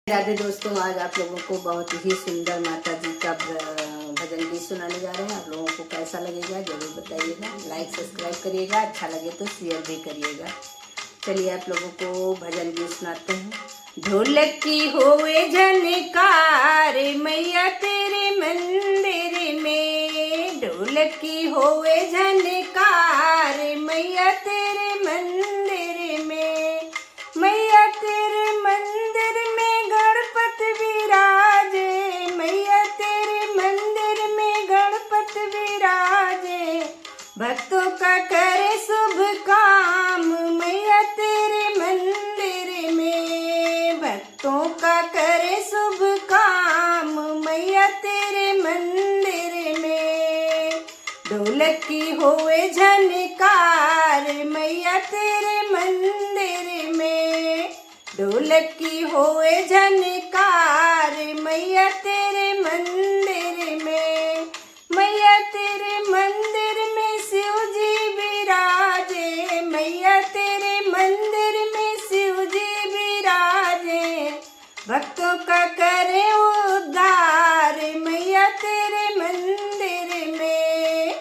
राधे दोस्तों, आज आप लोगों को बहुत ही सुंदर माता जी का भजन गीत सुनाने जा रहे हैं। आप लोगों को कैसा लगेगा जरूर बताइएगा। लाइक सब्सक्राइब करिएगा, अच्छा लगे तो शेयर भी करिएगा। चलिए आप लोगों को भजन गीत सुनाते हैं। ढोलक की होवे झनकार मैया तेरे मंदिर में, ढोलक की होवे झनकार मैया तेरे मंदिर में, मैया तेरे मंदिर में गणपति विराजे, मैया तेरे मंदिर में गणपति विराजे, भक्तों का करे शुभ काम मैया तेरे मंदिर में, भक्तों का करे शुभ काम मैया तेरे मंदिर में। ढोलक की होवे झनकार मैया तेरे मंदिर में, ढोलक की होवे झनकार मैया तेरे मंदिर में, मैया तेरे मंदिर में शिव जी विराजे, मैया तेरे मंदिर में शिव जी विराजे, भक्तों का करे उद्धार मैया तेरे मंदिर में,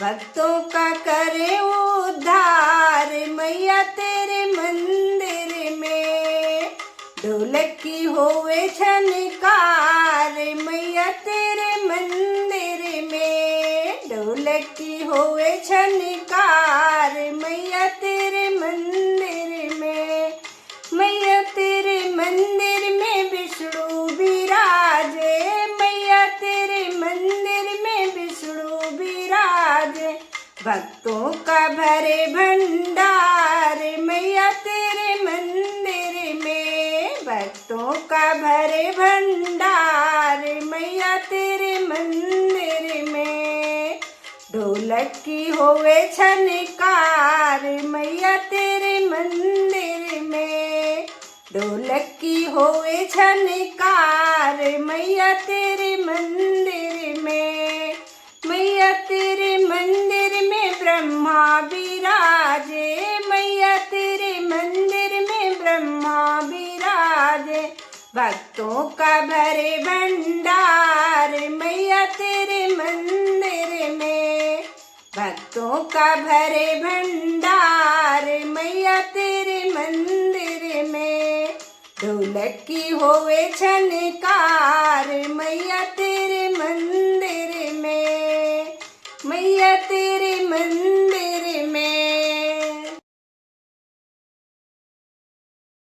भक्तों का करे उद्धार मैया तेरे मंदिर में। ढोलक की होवे झनकार मैया तेरे मंदिर में, ढोलक की होवे झनकार मैया तेरे मंदिर में, मैया तेरे मंदिर में विष्णु विराजे, मैया तेरे मंदिर में विष्णु विराजे, भक्तों का भरे भंडार मैया तेरे मंदिर में, भक्तों का भरे भंडार मैया तेरे मंदिर में। ढोलक की होवे झनकार मैया तेरे मंदिर में, ढोलक की होवे झनकार मैया तेरे मंदिर में, मैया तेरे मंदिर में ब्रह्मा विराजे, मैया तेरे मंदिर में ब्रह्मा विराजे, भक्तों का भरे भंडार मैया तेरे मंदिर में, भक्तों का भरे भंडार मैया तेरे मंदिर में। ढोलक की होवे झनकार मैया तेरे मंदिर में, मैया तेरे मंदिर